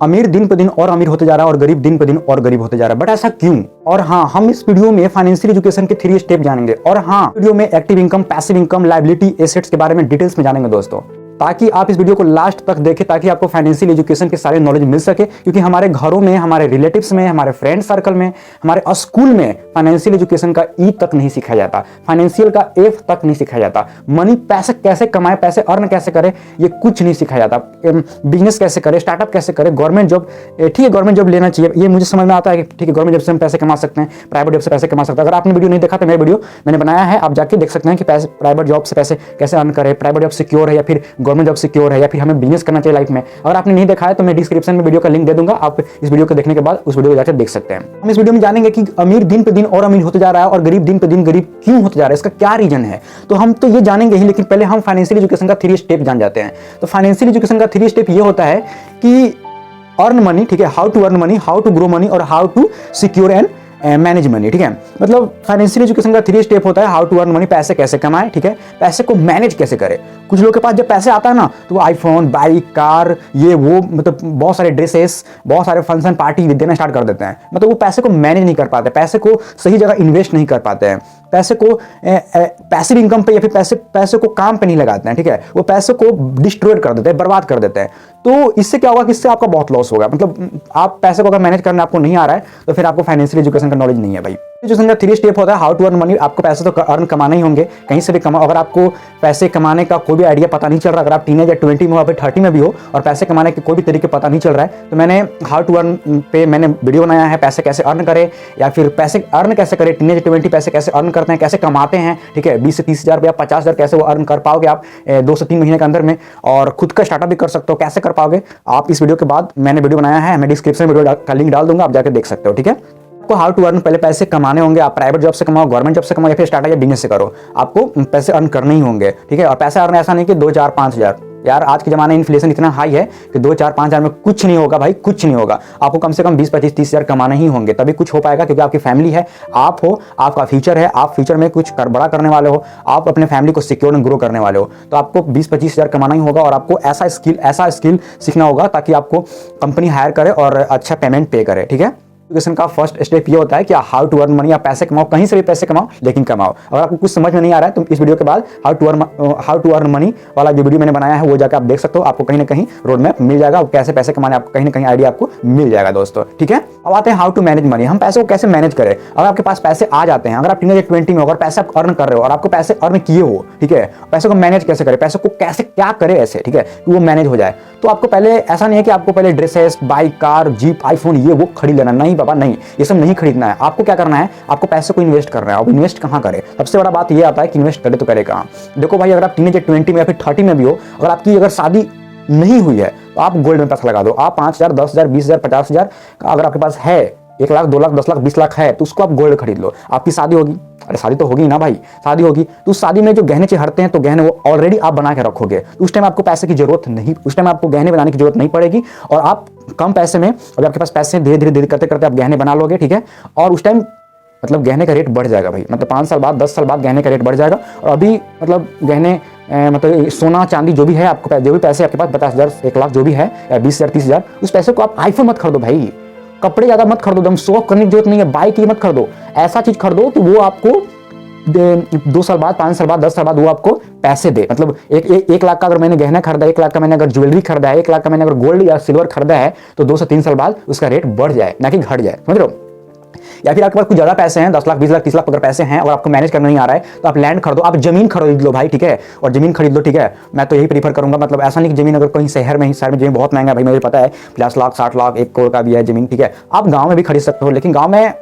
अमीर दिन पे दिन और अमीर होते जा रहा है और गरीब दिन पे दिन और गरीब होते जा रहा है। बट ऐसा क्यों? और हाँ, हम इस वीडियो में फाइनेंशियल एजुकेशन के 3 स्टेप जानेंगे। और हाँ, वीडियो में active income, passive income, liability, assets के बारे में डिटेल्स में जानेंगे दोस्तों, ताकि आप इस वीडियो को लास्ट तक देखें, ताकि आपको फाइनेंशियल एजुकेशन के सारे नॉलेज मिल सके। क्योंकि हमारे घरों में, हमारे रिलेटिव्स में, हमारे फ्रेंड सर्कल में, हमारे स्कूल में फाइनेंशियल एजुकेशन का ई तक नहीं सिखाया जाता, फाइनेंशियल का एफ तक नहीं सिखाया जाता। मनी, पैसे कैसे कमाए, पैसे अर्न कैसे करे, ये कुछ नहीं सिखाया जाता। बिजनेस कैसे करे, स्टार्टअप कैसे करे, गवर्नमेंट जॉब, ठीक है गवर्नमेंट जॉब लेना चाहिए, ये मुझे समझ में आता है कि ठीक है गवर्नमेंट जॉब से हम पैसे कमा सकते हैं, प्राइवेट जॉब से पैसे कमा सकते हैं। अगर आपने वीडियो नहीं देखा तो मेरा वीडियो मैंने बनाया है, आप जाके देख सकते हैं कि पैसे प्राइवेट जॉब से पैसे कैसे अर्न करें, प्राइवेट जॉब सिक्योर है या फिर गवर्नमेंट जॉब सिक्योर है, या फिर हमें बिजनेस करना चाहिए लाइफ में। अगर आपने नहीं देखा है तो मैं डिस्क्रिप्शन में वीडियो का लिंक दे दूंगा, आप इस वीडियो को देखने के बाद उस वीडियो को जाकर देख सकते हैं। हम इस वीडियो में जानेंगे कि अमीर दिन पे दिन और अमीर होते जा रहा है और गरीब दिन पे दिन गरीब क्यों होते जा रहा है, इसका क्या रीजन है। तो हम तो ये जानेंगे ही, लेकिन पहले हम फाइनेंशियल एजुकेशन का 3 स्टेप जान जाते हैं। तो फाइनेंशियल एजुकेशन का 3 स्टेप ये होता है कि अर्न मनी, ठीक है, how to earn money, how to grow money और how to secure and manage money, ठीक है। मतलब फाइनेंशियल एजुकेशन का 3 स्टेप होता है, हाउ टू अर्न मनी, पैसे कैसे कमाए, ठीक है, पैसे को मैनेज कैसे करे। कुछ लोगों के पास जब पैसे आता है ना तो वो आईफोन, बाइक, कार, ये वो, मतलब बहुत सारे ड्रेसेस, बहुत सारे फंक्शन पार्टी देना स्टार्ट कर देते हैं। मतलब वो पैसे को मैनेज नहीं कर पाते, पैसे को सही जगह इन्वेस्ट नहीं कर पाते हैं, पैसे को पैसिव इनकम पे या फिर पैसे को काम पे नहीं लगाते हैं, ठीक है, वो पैसे को डिस्ट्रॉय कर देते हैं, बर्बाद कर देते हैं। तो इससे क्या होगा कि इससे आपका बहुत लॉस होगा। मतलब आप पैसे को अगर मैनेज करना आपको नहीं आ रहा है तो फिर आपको फाइनेंशियल एजुकेशन का नॉलेज नहीं है भाई। एजुकेशन का 3 स्टेप होता है, हाउ टू अर्न मनी। आपको पैसे तो अर्न कमाने ही होंगे, कहीं से भी कमाओ। अगर आपको पैसे कमाने का कोई भी आइडिया पता नहीं चल रहा, अगर आप टीनेज या 20 में हो, फिर 30 में भी हो और पैसे कमाने के कोई भी तरीके पता नहीं चल रहा है, तो मैंने हाउ टू अर्न पे मैंने वीडियो बनाया है, पैसे कैसे अर्न करें या फिर पैसे अर्न कैसे करें, टीनेज 20 पैसे कैसे अर्न करते हैं, कैसे कमाते हैं, ठीक है, 20 से 30 हज़ार या 50 हज़ार कैसे वो अर्न कर पाओगे आप 2 से 3 महीने के अंदर में, और खुद का स्टार्टअप भी कर सकते हो, कैसे कर पाओगे आप। इस वीडियो के बाद मैंने वीडियो बनाया है, मैं डिस्क्रिप्शन में वीडियो का लिंक डाल दूंगा, आप जाकर देख सकते हो, ठीक है। आपको हाउ टू अर्न, पहले पैसे कमाने होंगे। आप प्राइवेट जॉब से कमाओ, गवर्नमेंट जॉब से कमाओ या फिर स्टार्टअप या बिजनेस से करो, आपको पैसे अर्न करने ही होंगे, ठीक है। और पैसा अर्न ऐसा नहीं कि 2, 4, 5 हज़ार, यार आज के जमाने में इन्फ्लेशन इतना हाई है कि 2, 4, 5 हज़ार में कुछ नहीं होगा भाई, कुछ नहीं होगा। आपको कम से कम 20, 25, 30 हज़ार कमाने ही होंगे, तभी कुछ हो पाएगा। क्योंकि आपकी फैमिली है, आप हो, आपका फ्यूचर है, आप फ्यूचर में कुछ बड़ा करने वाले हो, आप अपने फैमिली को सिक्योर एंड ग्रो करने वाले हो, तो आपको 20, 25 हज़ार कमाना ही होगा। और आपको ऐसा स्किल सीखना होगा ताकि आपको कंपनी हायर करे और अच्छा पेमेंट पे करे, ठीक है। एजुकेशन का फर्स्ट स्टेप ये होता है कि हाउ टू अर्न मनी। आप पैसे कमाओ, कहीं से भी पैसे कमाओ, लेकिन कमाओ। अगर आपको कुछ समझ में नहीं आ रहा है तो इस वीडियो के बाद हाउ टू अर्न मनी वाला जो वीडियो मैंने बनाया है वो जाकर आप देख सकते हो, आपको कहीं ना कहीं रोड मैप मिल जाएगा, कैसे पैसे कमाने आपको कहीं ना कहीं आइडिया आपको मिल जाएगा दोस्तों, ठीक है। अब आते हैं हाउ टू मैनेज मनी। हम पैसे को कैसे मैनेज करें। अगर आपके पास पैसे आ जाते हैं, अगर आप टीनेज 20 में, अगर पैसे आप अर्न कर रहे हो और आपको पैसे अर्न किए हो, ठीक है, पैसे को मैनेज कैसे करें, पैसे को कैसे क्या करें ऐसे, ठीक है, कि वो मैनेज हो जाए। तो आपको पहले ऐसा नहीं है कि आपको पहले dresses, bike, car, jeep, iPhone ये वो खरीद लेना, नहीं बाबा नहीं, ये सब नहीं खरीदना है। आपको क्या करना है, आपको पैसे को इन्वेस्ट करना है। अब इन्वेस्ट कहाँ करें, सबसे बड़ा बात ये आता है कि इन्वेस्ट करे तो करे कहाँ। देखो भाई, अगर आप टीनेज 20 में या फिर 30 में भी हो, अगर आपकी अगर शादी नहीं हुई है तो आप गोल्ड में पैसा लगा दो। आप 5 हज़ार, 10 हज़ार, 20 हज़ार, 50 हज़ार अगर आपके पास है, 1 लाख, 2 लाख, 10 लाख, 20 लाख है, तो उसको आप गोल्ड खरीद लो। आपकी शादी होगी, अरे शादी तो होगी ना भाई, शादी होगी तो उस शादी में जो गहने चढ़ते हैं तो गहने वो ऑलरेडी आप बना के रखोगे, तो उस टाइम आपको पैसे की जरूरत नहीं, उस टाइम आपको गहने बनाने की जरूरत नहीं पड़ेगी। और आप कम पैसे में, अगर आपके पास पैसे धीरे धीरे करते करते आप गहने बना लोगे, ठीक है। और उस टाइम मतलब गहने का रेट बढ़ जाएगा भाई, मतलब 5 साल बाद, 10 साल बाद गहने का रेट बढ़ जाएगा। और अभी मतलब गहने मतलब सोना चांदी जो भी है, आपको जो भी पैसे आपके पास 50 हज़ार, 1 लाख जो भी है, या 20 हज़ार, 30 हज़ार, उस पैसे को आप आईफोन मत खरीदो भाई, कपड़े ज्यादा मत खरीदो, दम शो ऑफ करने की जरूरत नहीं है, बाइक ही मत खरीदो। ऐसा चीज खरीदो कि वो आपको 2 साल बाद, 5 साल बाद, 10 साल बाद वो आपको पैसे दे। मतलब 1 लाख का अगर मैंने गहना खरीदा, 1 लाख का मैंने अगर ज्वेलरी खरीदा है, 1 लाख का मैंने अगर गोल्ड या सिल्वर खरीदा है, तो 2 से 3 साल बाद उसका रेट बढ़ जाए, ना कि घट जाए, समझ रहे हो। या फिर आपके पास कुछ ज्यादा पैसे हैं, 10 लाख, 20 लाख, 30 लाख अगर पैसे हैं और आपको मैनेज करना नहीं आ रहा है, तो आप लैंड खरीदो, आप जमीन खरीद लो भाई, ठीक है। और जमीन खरीद लो, ठीक है, मैं तो यही प्रीफर करूंगा। मतलब ऐसा नहीं कि जमीन अगर कहीं शहर में जमीन बहुत महंगा है भाई, मुझे पता है 50 लाख, 60 लाख, 1 करोड़ का भी है जमीन, ठीक है। आप गाँव में भी खरीद सकते हो, लेकिन गाँव में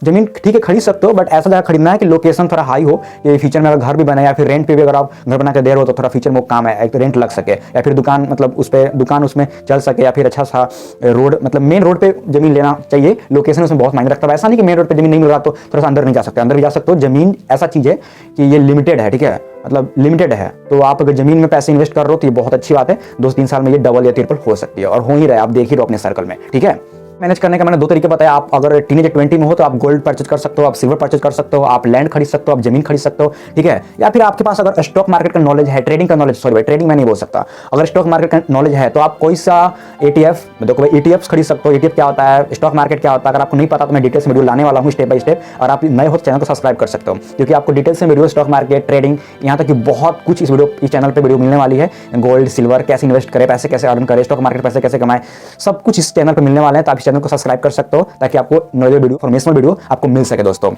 जमीन ठीक है खरीद सकते हो, बट ऐसा जगह खरीदना है कि लोकेशन थोड़ा हाई हो, ये फ्यूचर में अगर घर भी बने या फिर रेंट पे भी अगर आप घर बना के दे रहे हो तो थोड़ा फ्यूचर में काम है, एक तो रेंट लग सके, या फिर दुकान, मतलब उस पर दुकान उसमें चल सके, या फिर अच्छा सा रोड, मतलब मेन रोड पे जमीन लेना चाहिए। लोकेशन उसमें बहुत मायने रखता है। ऐसा नहीं कि मेन रोड पे जमीन नहीं मिल रहा तो थोड़ा सा अंदर नहीं जा सकते, अंदर भी जा सकते हो। जमीन ऐसा चीज है कि ये लिमिटेड है, ठीक है, मतलब लिमिटेड है। तो आप अगर जमीन में पैसे इन्वेस्ट कर रहे हो तो ये बहुत अच्छी बात है, 2 से 3 साल में ये डबल या ट्रिपल हो सकती है, और हो ही रहा है, आप देख ही रहो अपने सर्कल में, ठीक है। मैनेज करने का मैंने दो तरीके बताया। आप अगर टीनेज 20 में हो तो आप गोल्ड परचेज कर सकते हो, आप सिल्वर परचेज कर सकते हो, आप लैंड खरीद सकते हो, आप जमीन खरीद सकते हो, ठीक है। या फिर आपके पास अगर स्टॉक मार्केट का नॉलेज है, ट्रेडिंग का नॉलेज, सॉरी भाई ट्रेडिंग मैं नहीं बोल सकता, अगर स्टॉक मार्केट का नॉलेज है तो आप कोई सा ETF, देखो भाई ETFs खरीद सकते हो। ETF क्या होता है, स्टॉक मार्केट क्या होता है, अगर आपको नहीं पता तो मैं डिटेल्स वीडियो लाने वाला हूँ स्टेप बाय स्टेप, और आप नए हो तो चैनल को सब्सक्राइब कर सकते हो, क्योंकि आपको डिटेल्स में वीडियो स्टॉक मार्केट, ट्रेडिंग, यहाँ तक कि बहुत कुछ इस चैनल पर वीडियो मिलने वाली है। गोल्ड सिल्वर कैसे इन्वेस्ट करें, पैसे कैसे अर्न करें, स्टॉक मार्केट पैसे कैसे कमाएं, सब कुछ इस चैनल पर मिलने वाले हैं। तो आप इस चैनल को सब्सक्राइब कर सकते हो ताकि आपको नॉलेज वीडियो, इन्फॉर्मेशनल वीडियो आपको मिल सके। दोस्तों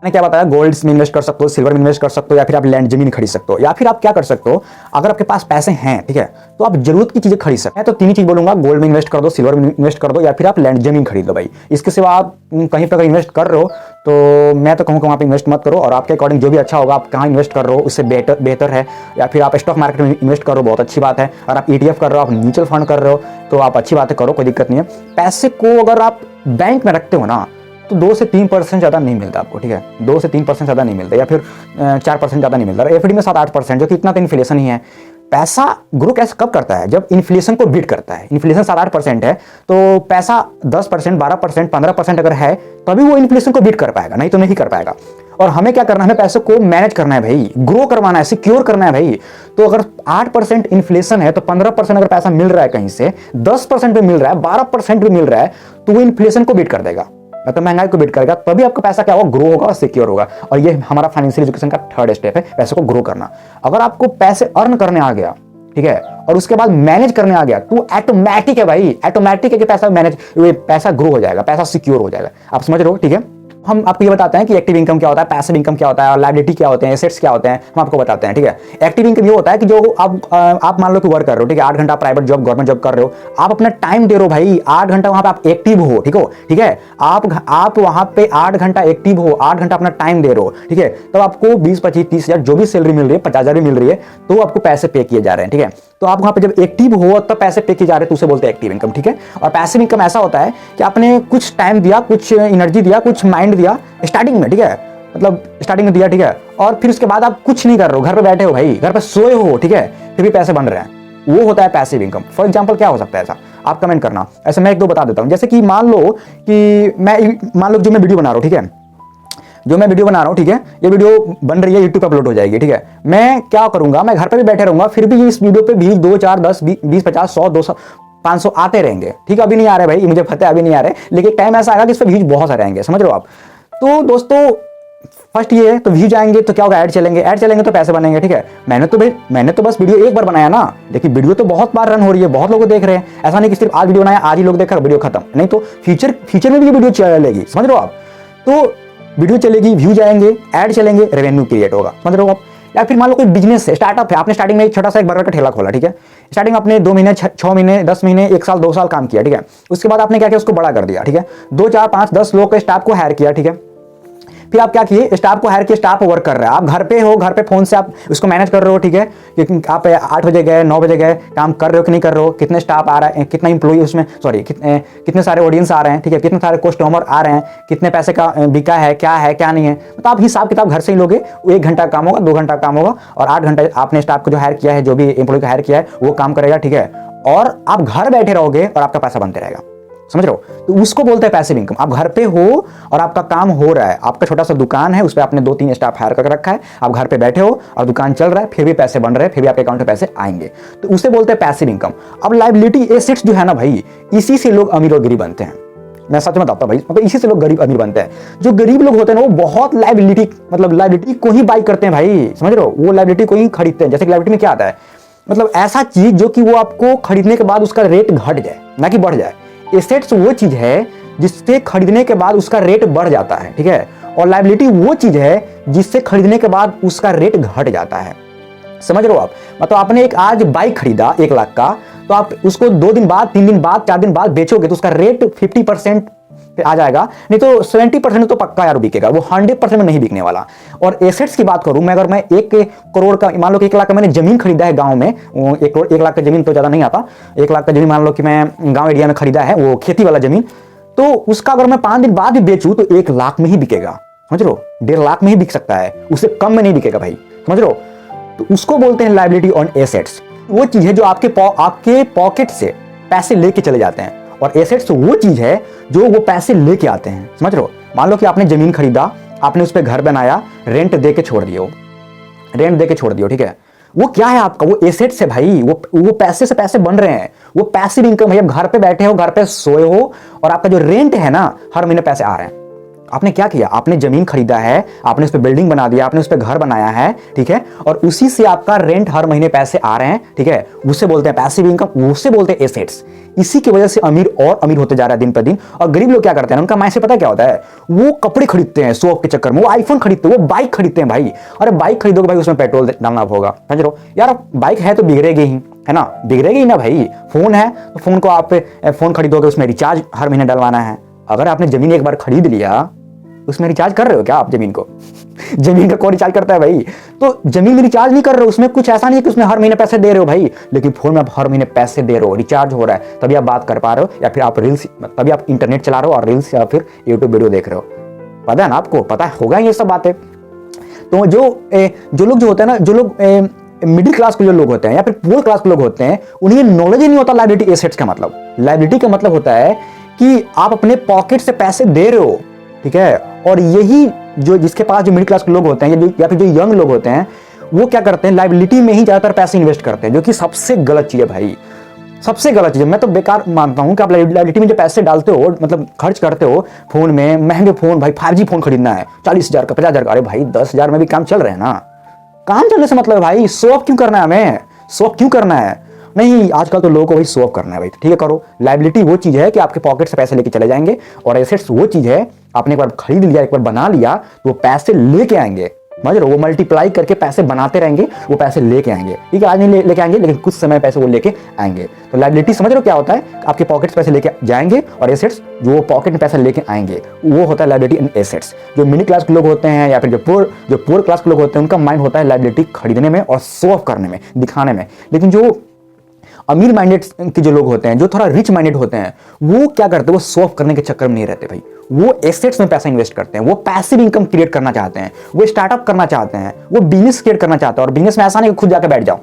मैंने क्या बताया, गोल्ड में इन्वेस्ट कर सकते हो, सिल्वर में इन्वेस्ट कर सकते हो, या फिर आप लैंड जमीन खरीद सकते हो, या फिर आप क्या कर सकते हो, अगर आपके पास पैसे हैं, ठीक है, तो आप जरूरत की चीजें खरीद सकते हैं। तो तीन ही चीज बोलूंगा, गोल्ड में इन्वेस्ट कर दो, सिल्वर में इन्वेस्ट कर दो, या फिर आप लैंड जमीन खरीद लो भाई। इसके सिवा आप कहीं पर अगर इन्वेस्ट कर रहे हो तो मैं तो कहूँगा वहाँ पे इन्वेस्ट मत करो, और आपके अकॉर्डिंग जो भी अच्छा होगा, आप कहाँ इन्वेस्ट कर रहे हो उससे बेहतर है। या फिर आप स्टॉक मार्केट में इन्वेस्ट कर रहे हो, बहुत अच्छी बात है। और आप ETF कर रहे हो, आप म्यूचुअल फंड कर रहे हो, तो आप अच्छी बात है, करो, कोई दिक्कत नहीं है। पैसे को अगर आप बैंक में रखते हो ना तो 2 से 3% ज़्यादा नहीं मिलता आपको, ठीक है, 2 से 3% ज़्यादा नहीं मिलता, या फिर 4% ज़्यादा नहीं मिलता। FD में 7-8%, जो कि इतना तो इन्फ्लेशन ही है। पैसा ग्रो कैसे कब करता है, जब इन्फ्लेशन को बीट करता है। इन्फ्लेशन 7-8% है तो पैसा 10%, 12%, 15% अगर है तभी वो इन्फ्लेशन को बीट कर पाएगा, नहीं तो नहीं कर पाएगा। और हमें क्या करना है, हमें पैसे को मैनेज करना है भाई, ग्रो करवाना है, सिक्योर करना है भाई। तो अगर 8% इन्फ्लेशन है तो 15% अगर पैसा मिल रहा है कहीं से, 10% भी मिल रहा है, 12% भी मिल रहा है, तो वो इन्फ्लेशन को बीट कर देगा, मतलब महंगाई को बीट करेगा। तभी आपका पैसा क्या होगा, ग्रो होगा और सिक्योर होगा। और ये हमारा फाइनेंशियल एजुकेशन का 3rd स्टेप है, पैसे को ग्रो करना। अगर आपको पैसे अर्न करने आ गया, ठीक है, और उसके बाद मैनेज करने आ गया, तो ऑटोमेटिक है भाई, ऑटोमेटिक है कि पैसा ग्रो हो जाएगा, पैसा सिक्योर हो जाएगा। आप समझ रहे हो, ठीक है। हम आपको ये बताते हैं कि एक्टिव इनकम क्या होता है, पैसिव इनकम क्या होता है, और लायबिलिटी क्या होते हैं, एसेट्स क्या होते हैं, हम आपको बताते हैं, ठीक है। एक्टिव इनकम ये होता है कि जो आप मान लो कि वर्क कर रहे हो, ठीक है, 8 घंटा प्राइवेट जॉब, गवर्नमेंट जॉब कर रहे हो, आप अपना टाइम दे रहे हो भाई, 8 घंटा वहां पे आप एक्टिव हो, ठीक है, आप वहां पे 8 घंटा एक्टिव हो, 8 घंटा अपना टाइम दे रहे हो, ठीक है, तब आपको 20, 25, 30 हजार जो भी सैलरी मिल रही है, 50,000 भी मिल रही है, तो आपको पैसे पे किए जा रहे हैं, ठीक है। तो आप वहां पे जब एक्टिव हो तब पैसे पे किए जा रहे हैं, तो उसे बोलते हैं एक्टिव इनकम, ठीक है। और पैसिव इनकम ऐसा होता है कि आपने कुछ टाइम दिया, कुछ एनर्जी दिया, कुछ माइंड दिया स्टार्टिंग में, ठीक है, मतलब स्टार्टिंग में दिया, ठीक है, और फिर उसके बाद आप कुछ नहीं कर रहे हो, घर पे बैठे हो भाई, घर पे सोए हो, ठीक है, फिर भी पैसे बन रहे हैं, वो होता है पैसिव इनकम। फॉर एग्जांपल क्या हो सकता है ऐसा, आप कमेंट करना। ऐसे मैं 1-2 बता देता हूं। जैसे कि मान लो जो मैं वीडियो बना रहा हूं, ठीक है, जो मैं वीडियो बना रहा हूं, ठीक है, ये वीडियो बन रही है, यूट्यूब पे अपलोड हो जाएगी, ठीक है। मैं क्या करूंगा, मैं घर पे भी बैठे रहूंगा, फिर भी इस वीडियो पे 20, 2, 4, 10, 20, 50, 100, 200, 500 आते रहेंगे, ठीक है। अभी नहीं आ रहे भाई, मुझे पता है अभी नहीं आ रहे, लेकिन टाइम ऐसा आएगा कि इस पर व्यूज बहुत सारे आएंगे, समझ रहे हो आप। तो दोस्तों फर्स्ट ये है, तो व्यूज आएंगे तो क्या होगा, ऐड चलेंगे तो पैसे बनेंगे, ठीक है। मैंने तो बस वीडियो एक बार बनाया ना, लेकिन वीडियो तो बहुत बार रन हो रही है, बहुत लोग देख रहे हैं। ऐसा नहीं कि सिर्फ आज वीडियो बनाया, आज ही लोग देख रहे, वीडियो खत्म, नहीं तो फ्यूचर में भी ये वीडियो चलेगी, समझ रहे हो आप। तो वीडियो चलेगी, व्यूज आएंगे, ऐड चलेंगे, रेवेन्यू क्रिएट होगा, समझ रहे हो आप। या फिर मान लो कोई बिजनेस है, स्टार्टअप है, आपने स्टार्टिंग में एक छोटा सा एक बर्गर का ठेला खोला, ठीक है। स्टार्टिंग में आपने 2 महीने, 6 महीने, 10 महीने, 1 साल, 2 साल काम किया, ठीक है। उसके बाद आपने क्या किया, उसको बड़ा कर दिया, ठीक है। 2, 4, 5, 10 लोग के स्टाफ को हायर किया, ठीक है। फिर आप क्या किए, स्टाफ को हायर किया, स्टाफ वर्क कर रहा है, आप घर पे हो, घर पे फोन से आप उसको मैनेज कर रहे हो, ठीक है। कि आप 8 बजे गए, 9 बजे गए, काम कर रहे हो कि नहीं कर रहे हो, कितने स्टाफ आ रहा है, कितना इंप्लॉई उसमें, सॉरी कितने सारे ऑडियंस आ रहे हैं, ठीक है, कितने सारे कस्टमर आ रहे हैं, कितने पैसे का बिका है, क्या नहीं है, तो आप हिसाब किताब घर से ही लोगे। 1 घंटा काम होगा, 2 घंटा काम होगा, और 8 घंटे आपने स्टाफ को जो हायर किया है, जो भी एम्प्लॉय को हायर किया है, वो काम करेगा, ठीक है। और आप घर बैठे रहोगे और आपका पैसा बनते रहेगा, समझ रहे हो। तो उसको बोलते हैं पैसिव इनकम। आप घर पे हो और आपका काम हो रहा है, आपका छोटा सा दुकान है, उस पर आपने 2-3 स्टाफ हायर करके रखा है, आप घर पे बैठे हो और दुकान चल रहा है, फिर भी पैसे बन रहे हैं, फिर भी आपके अकाउंट में पैसे आएंगे, तो उसे बोलते हैं पैसिव इनकम। अब लायबिलिटी एसेट्स जो है ना भाई, इसी से लोग अमीर और गरीब बनते हैं। मैं सच में बताता हूं भाई, मतलब इसी से लोग गरीब अमीर बनते हैं। जो गरीब लोग होते हैं ना, वो बहुत लायबिलिटी को ही बाई करते हैं भाई, समझ रहे हो, वो लायबिलिटी को ही खरीदते हैं। जैसे कि लायबिलिटी में क्या आता है, मतलब ऐसा चीज जो कि वो आपको खरीदने के बाद उसका रेट घट जाए, ना कि बढ़ जाए। एसेट्स वो चीज है जिससे खरीदने के बाद उसका रेट बढ़ जाता है, ठीक है। और लायबिलिटी वो चीज है जिससे खरीदने के बाद उसका रेट घट जाता है, समझ रहे हो आप। मतलब आपने एक आज बाइक खरीदा 1 लाख का, तो आप उसको 2 दिन बाद, 3 दिन बाद, 4 दिन बाद बेचोगे तो उसका रेट 50% पे आ जाएगा, नहीं तो 70% तो पक्का यार बिकेगा, वो 100% में नहीं बिकने वाला। और एसेट्स की बात करूं मैं, अगर मैं 1 करोड़ का, मान लो कि 1 लाख का मैंने जमीन खरीदा है गांव में, 1 लाख का जमीन तो ज्यादा नहीं आता, 1 लाख का जमीन मान लो कि मैं गांव एरिया में खरीदा है, वो खेती वाला जमीन, तो उसका अगर मैं 5 दिन बाद भी बेचूं तो 1 लाख में ही बिकेगा, समझ लो, 1.5 लाख में ही बिक सकता है, उससे कम में नहीं बिकेगा भाई, समझ लो। तो उसको बोलते हैं लायबिलिटी ऑन एसेट्स। वो चीज है जो आपके पॉकेट से पैसे लेके चले जाते हैं और एसेट्स वो चीज है जो वो पैसे लेके आते हैं, समझ रहे हो। मान लो कि आपने जमीन खरीदा, आपने उस पर घर बनाया, रेंट दे के छोड़ दियो, रेंट दे के छोड़ दियो, ठीक है। वो क्या है आपका, वो एसेट्स है भाई, वो पैसे से पैसे बन रहे हैं, वो पैसिव इनकम है। आप घर पे बैठे हो, घर पे सोए हो और आपका जो रेंट है ना, हर महीने पैसे आ रहे हैं। आपने क्या किया, आपने जमीन खरीदा है, आपने उस पर बिल्डिंग बना दिया, आपने उस पर घर बनाया है, ठीक है, और उसी से आपका रेंट हर महीने पैसे आ रहे हैं, ठीक है। उसे बोलते हैं पैसिव इनकम, उसे बोलते हैं एसेट्स। इसी की वजह से अमीर और अमीर होते जा रहा है दिन पर दिन। और गरीब लोग क्या करते हैं, उनका माइंड पता क्या होता है, वो कपड़े खरीदते हैं शो ऑफ के चक्कर में, वो आईफोन खरीदते हैं, वो बाइक खरीदते हैं भाई। अरे बाइक खरीदोगे भाई, उसमें पेट्रोल डालना होगा, समझ रहे हो यार। बाइक है तो बिगड़ेगी ही, है ना, बिगड़ेगी ना भाई। फोन है तो फोन को आप फोन खरीदोगे, उसमें रिचार्ज हर महीने डलवाना है। अगर आपने जमीन एक बार खरीद लिया, उसमें रिचार्ज कर रहे हो क्या आप जमीन को? जमीन का कौन रिचार्ज करता है भाई? तो जमीन में रिचार्ज नहीं कर रहे हो, उसमें कुछ ऐसा नहीं है कि उसमें हर महीने पैसे दे रहे हो भाई, लेकिन फोन में आप हर महीने पैसे दे रहे हो, रिचार्ज हो रहा है, तभी आप बात कर पा रहे हो, या फिर आप रील्स, तभी आप इंटरनेट चला रहे हो और रील्स या फिर यूट्यूब वीडियो देख रहे हो। पता है ना आपको, पता होगा ये सब बातें। तो जो लोग जो होते हैं ना, जो लोग मिडिल क्लास के जो लोग होते हैं या फिर पुअर क्लास के लोग होते हैं, उन्हें नॉलेज ही नहीं होता लायबिलिटी एसेट्स का मतलब। लायबिलिटी का मतलब होता है कि आप अपने पॉकेट से पैसे दे रहे हो, ठीक है। और यही जो जिसके पास जो मिडिल क्लास के लोग होते हैं या फिर जो यंग लोग होते हैं, वो क्या करते हैं, लायबिलिटी में ही ज्यादातर पैसे इन्वेस्ट करते हैं, जो कि सबसे गलत चीज है भाई, सबसे गलत चीज है। मैं तो बेकार मानता हूं कि आप लायबिलिटी में जो पैसे डालते हो, मतलब खर्च करते हो फोन में, महंगे फोन भाई 5G फोन खरीदना है 40,000 का 50,000 का, अरे भाई 10,000 में भी काम चल रहे हैं ना। काम चलने से मतलब है भाई, शो ऑफ क्यों करना है हमें, शो ऑफ क्यों करना है? नहीं, आजकल तो लोगों को भाई शो ऑफ करना है भाई, ठीक है करो। लायबिलिटी वो चीज है कि आपके पॉकेट से पैसे लेके चले जाएंगे, और एसेट्स वो चीज है आपने एक बार खरीद लिया, एक बार बना लिया, तो वो पैसे लेके आएंगे, समझ रहे हो। वो मल्टीप्लाई करके पैसे बनाते रहेंगे, वो पैसे लेके आएंगे, ठीक है। आज नहीं लेके आएंगे, लेकिन कुछ समय पैसे वो लेके आएंगे। तो लायबिलिटी समझ रहे हो क्या होता है, आपके पॉकेट से पैसे लेके जाएंगे, और एसेट्स जो पॉकेट में पैसे लेके आएंगे, वो होता है लायबिलिटी एंड एसेट्स। जो मिडिल क्लास के लोग होते हैं या फिर जो पुअर क्लास के लोग होते हैं, उनका माइंड होता है लायबिलिटी खरीदने में और शो ऑफ करने में, दिखाने में। लेकिन जो अमीर माइंडेड के जो लोग होते हैं, जो थोड़ा रिच माइंडेड होते हैं, वो क्या करते हैं, वो शो ऑफ करने के चक्कर में नहीं रहते भाई। वो एसेट्स में पैसा इन्वेस्ट करते हैं, वो पैसिव इनकम क्रिएट करना चाहते हैं, वो स्टार्टअप करना चाहते हैं, वो बिजनेस क्रिएट करना चाहते हैं। और बिजनेस में ऐसा नहीं खुद जाकर बैठ जाओ।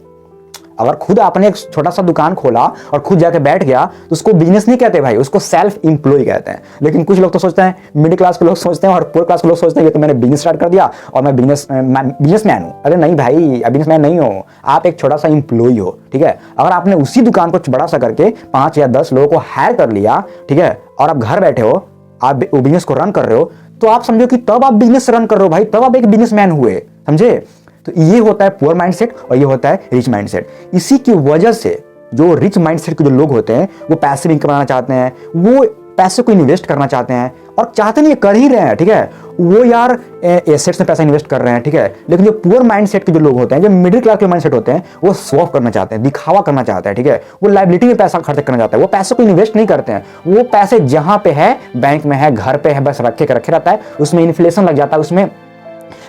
अगर खुद आपने एक छोटा सा दुकान खोला और खुद जाके बैठ गया, तो उसको बिजनेस नहीं कहते भाई, उसको सेल्फ एम्प्लॉय कहते हैं। लेकिन कुछ लोग तो सोचते हैं, मिडिल क्लास के लोग सोचते हैं और पुअर क्लास के लोग सोचते हैं कि तो मैंने बिजनेस स्टार्ट कर दिया और मैं बिजनेसमैन हूं। अरे नहीं भाई, बिजनेसमैन नहीं हो आप, एक छोटा सा एम्प्लॉय हो, ठीक है। अगर आपने उसी दुकान को बड़ा सा करके 5 या 10 लोगों को हायर कर लिया, ठीक है, और आप घर बैठे हो, आप बिजनेस को रन कर रहे हो, तो आप समझो कि तब आप बिजनेस रन कर रहे हो भाई, तब आप एक बिजनेसमैन हुए, समझे। तो ये होता है पुअर माइंडसेट और ये होता है रिच माइंडसेट। इसी की वजह से जो रिच माइंडसेट के जो लोग होते हैं, वो पैसिव इनकम बनाना चाहते हैं, वो पैसे को इन्वेस्ट करना चाहते हैं, और चाहते नहीं कर ही रहे हैं, ठीक है। वो यार एसेट्स में पैसा इन्वेस्ट कर रहे हैं, ठीक है। लेकिन जो पुअर माइंडसेट के जो लोग होते हैं, जो मिडिल क्लास के माइंडसेट होते हैं, वो शो ऑफ करना चाहते हैं, दिखावा करना चाहते हैं, ठीक है। वो लायबिलिटी में पैसा खर्च करना चाहते हैं, वो पैसे को इन्वेस्ट नहीं करते हैं। वो पैसे जहां पे है, बैंक में है, घर पे है, बस रखे रहता है, उसमें इन्फ्लेशन लग जाता है, उसमें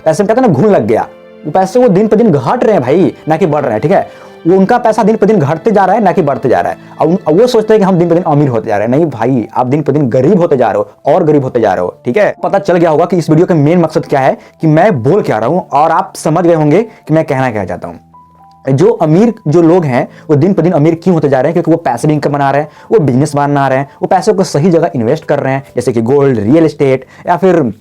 पैसे में कहते हैं ना घुन लग गया, वो पैसे वो दिन पर दिन घट रहे हैं भाई, ना कि बढ़ रहे हैं, ठीक है। वो उनका पैसा दिन पर दिन घटते जा रहा है, ना कि बढ़ते जा रहा है। और वो सोचते हैं कि हम दिन पर दिन अमीर होते जा रहे हैं। नहीं भाई, आप दिन पर दिन गरीब होते जा रहे हो और गरीब होते जा रहे हो, ठीक है। पता चल गया होगा कि इस वीडियो का मेन मकसद क्या है, कि मैं बोल क्या रहा हूं, और आप समझ गए होंगे कि मैं कहना क्या चाहता हूं। जो अमीर जो लोग हैं, वो दिन पर दिन अमीर क्यों होते जा रहे हैं, क्योंकि वो पैसिव इनकम बना रहे हैं, वो बिजनेस बना रहे हैं, वो पैसों को सही जगह इन्वेस्ट कर रहे हैं, जैसे कि गोल्ड, रियल एस्टेट, या फिर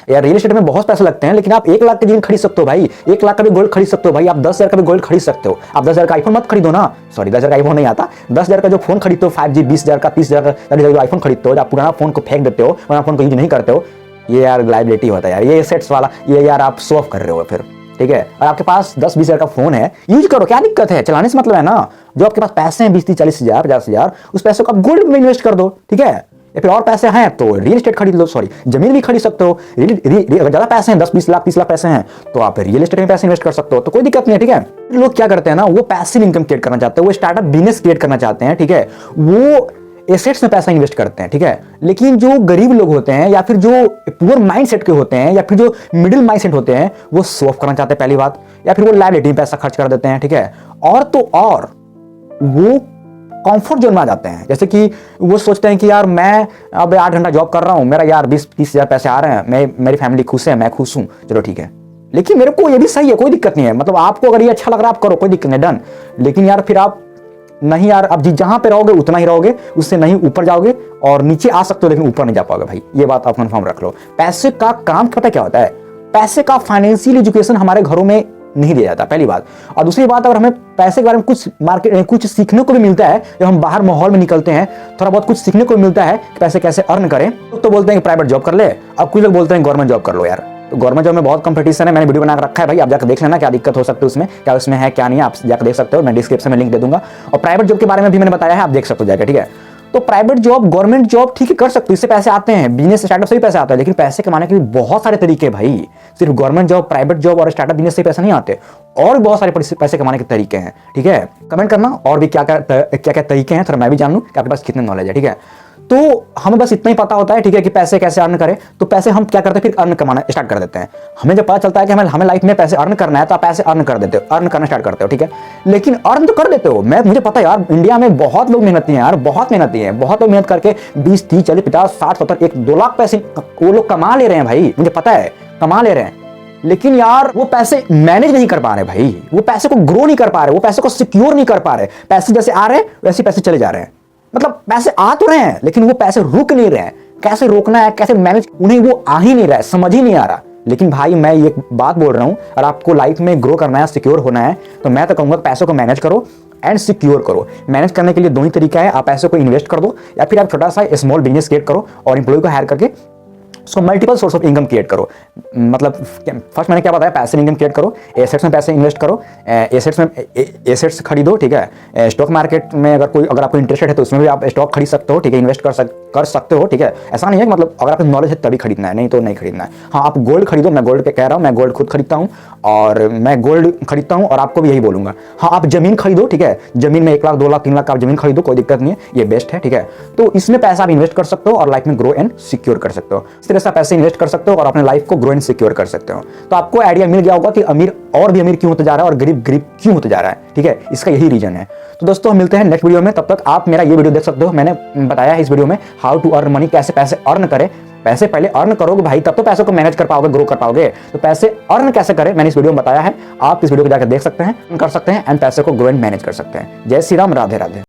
यार रियल एस्टेट में बहुत पैसे लगते हैं, लेकिन आप 1 लाख की जमीन खरीद सकते हो भाई, 1 लाख का भी गोल्ड खरीद सकते हो भाई, आप 10,000 का भी गोल्ड खरीद सकते हो। आप 10,000 का आईफोन मत खरीदो ना, सॉरी 10,000 का आईफोन नहीं आता, 10,000 का जो फोन खरीदते हो 5G, 20,000 का, 30,000 का, 40,000 का आईफोन खरीदते हो, आप पुराना फोन को फेंक देते हो, पुराना फोन को यूज नहीं करते हो, ये यार लायबिलिटी होता है यार, ये एसेट्स वाला, ये यार आप शो ऑफ कर रहे हो फिर, ठीक है। और आपके पास 10-20 हज़ार का फोन है, यूज करो, क्या दिक्कत है, चलाने से मतलब है ना। जो आपके पास पैसे हैं 20-30-40,000, 50,000, उस पैसे को आप गोल्ड में इन्वेस्ट कर दो, ठीक है। या फिर और पैसे हैं तो रियल एस्टेट खरीद लो, सॉरी जमीन भी खरीद सकते हो। अगर ज्यादा पैसे हैं, 10-20 लाख 30 लाख पैसे हैं, तो आप रियल एस्टेट में पैसे इन्वेस्ट कर सकते हो, तो कोई दिक्कत नहीं है, ठीक है। लोग क्या करते हैं ना, वो पैसिव इनकम क्रिएट करना चाहते हैं, वो स्टार्टअप बिजनेस क्रिएट करना चाहते हैं, ठीक है। वो एसेट्स में पैसा इन्वेस्ट करते हैं, ठीक है। लेकिन जो गरीब लोग होते हैं, या फिर जो पुअर माइंडसेट के होते हैं, या फिर जो मिडिल माइंडसेट होते हैं, वो शो ऑफ करना चाहते हैं पहली बात, या फिर वो लायबिलिटी में पैसा खर्च कर देते हैं, ठीक है। और तो और वो कंफर्ट जोन में आ जाते हैं, जैसे कि वो सोचते हैं कि यार मैं अब 8 घंटा जॉब कर रहा हूं, मेरा यार 20-30 हज़ार पैसे आ रहे हैं, मेरी फैमिली खुश है, मैं खुश हूं, चलो ठीक है। लेकिन मेरे को ये भी सही है, कोई दिक्कत नहीं है, मतलब आपको अगर ये अच्छा लग रहा है आप करो, कोई दिक्कत नहीं, डन। लेकिन यार फिर आप नहीं यार, अब जहां पे रहोगे उतना ही रहोगे, उससे नहीं ऊपर जाओगे, और नीचे आ सकते हो लेकिन ऊपर नहीं जा पाओगे भाई, ये बात आप कंफर्म रख लो। पैसे का काम पता क्या होता है, पैसे का फाइनेंशियल एजुकेशन हमारे घरों में नहीं दिया जाता, पहली बात। और दूसरी बात, अगर हमें पैसे के बारे में कुछ सीखने को भी मिलता है, जब हम बाहर माहौल में निकलते हैं, थोड़ा बहुत कुछ सीखने को मिलता है कि पैसे कैसे अर्न करें, तो बोलते हैं कि प्राइवेट जॉब कर ले, अब कुछ लोग बोलते हैं गवर्नमेंट जॉब कर लो यार। तो गवर्नमेंट जॉब में बहुत कंपटीशन है, मैंने वीडियो बना रखा है भाई, आप जाकर देख लेना क्या दिक्कत हो सकती है उसमें, क्या उसमें है क्या नहीं है, आप जाकर देख सकते हो, मैं डिस्क्रिप्शन में लिंक दे दूंगा। और प्राइवेट जॉब के बारे में भी मैंने बताया है, आप देख सकते हो जाकर, ठीक है। तो प्राइवेट जॉब, गवर्नमेंट जॉब ठीक है कर सकते हो, इससे पैसे आते हैं, बिजनेस स्टार्टअप से भी पैसे आता है, लेकिन पैसे कमाने के भी बहुत सारे तरीके हैं भाई। सिर्फ गवर्नमेंट जॉब, प्राइवेट जॉब और स्टार्टअप बिजनेस से पैसे नहीं आते, और बहुत सारे पैसे कमाने के तरीके हैं, ठीक है। कमेंट करना और भी क्या क्या तरीके हैं, थोड़ा मैं भी जान लूं कि आपके पास कितने नॉलेज है, ठीक है। तो हमें बस इतना ही पता होता है, ठीक है, कि पैसे कैसे अर्न करें। तो पैसे हम क्या करते हैं, फिर अर्न कमाना स्टार्ट कर देते हैं। हमें जब पता चलता है कि हमें लाइफ में पैसे अर्न करना है, तो आप पैसे अर्न कर देते हो, अर्न करना स्टार्ट करते हो, ठीक है। लेकिन अर्न तो कर देते हो, मुझे पता है यार, इंडिया में बहुत लोग मेहनती हैं यार, बहुत मेहनती हैं, बहुत लोग मेहनत करके 20, 30, 40, 50, 60, 70, 1, 2 लाख पैसे वो लोग कमा ले रहे हैं भाई, मुझे पता है कमा ले रहे हैं। लेकिन यार वो पैसे मैनेज नहीं कर पा रहे भाई, वो पैसे को ग्रो नहीं कर पा रहे, वो पैसे को सिक्योर नहीं कर पा रहे। पैसे जैसे आ रहे हैं वैसे पैसे चले जा रहे हैं, मतलब पैसे आ तो रहे हैं लेकिन वो पैसे रुक नहीं रहे हैं। कैसे रोकना है, कैसे मैनेज, उन्हें वो आ ही नहीं रहा है, समझ ही नहीं आ रहा। लेकिन भाई मैं ये बात बोल रहा हूं, अगर आपको लाइफ में ग्रो करना है, सिक्योर होना है, तो मैं तो कहूंगा पैसों को मैनेज करो एंड सिक्योर करो। मैनेज करने के लिए दो ही तरीका है, आप पैसों को इन्वेस्ट कर दो, या फिर आप छोटा सा स्मॉल बिजनेस क्रिएट करो और एम्प्लॉय को हायर करके उसको multiple source of income create करो। मतलब फर्स्ट मैंने क्या बताया, पैसिव इनकम क्रिएट करो, एसेट्स में पैसे इन्वेस्ट करो, एसेट्स खरीदो, ठीक है। स्टॉक मार्केट में अगर आपको इंटरेस्टेड है तो उसमें भी आप स्टॉक खरीद सकते हो, ठीक है, इन्वेस्ट कर सकते हो, ठीक है। ऐसा नहीं है कि मतलब अगर आपको नॉलेज है तभी खरीदना है, नहीं तो नहीं खरीदना है। हाँ, आप गोल्ड खरीदो, मैं गोल्ड कह रहा हूँ, मैं गोल्ड खुद खरीदता हूँ और आपको भी यही बोलूंगा। हाँ, आप जमीन खरीदो, ठीक है, जमीन में 1 लाख 2 लाख 3 लाख आप जमीन खरीदो, कोई दिक्कत नहीं है, ये बेस्ट है, ठीक है। तो इसमें पैसा आप इन्वेस्ट कर सकते हो और लाइफ में ग्रो एंड सिक्योर कर सकते हो। इस तरह से पैसे इन्वेस्ट कर सकते हो और अपने लाइफ को ग्रो एंड सिक्योर कर सकते हो। तो आपको आइडिया मिल गया होगा कि अमीर और भी अमीर क्यों होते जा रहा है और गरीब गरीब क्यों होते जा रहा है, ठीक है। इसका यही रीजन है। तो दोस्तों हम मिलते हैं नेक्स्ट वीडियो में, तब तक आप मेरा ये वीडियो देख सकते हो। मैंने बताया है इस वीडियो में हाउ टू अर्न मनी, कैसे पैसे अर्न करें। पैसे पहले अर्न करोगे भाई, तब तो पैसों को मैनेज कर पाओगे, ग्रो कर पाओगे। तो पैसे अर्न कैसे करें मैंने इस वीडियो में बताया है, आप इस वीडियो को जाकर देख सकते हैं, कर सकते हैं एंड पैसे को ग्रो एंड मैनेज कर सकते हैं। जय श्री राम, राधे राधे।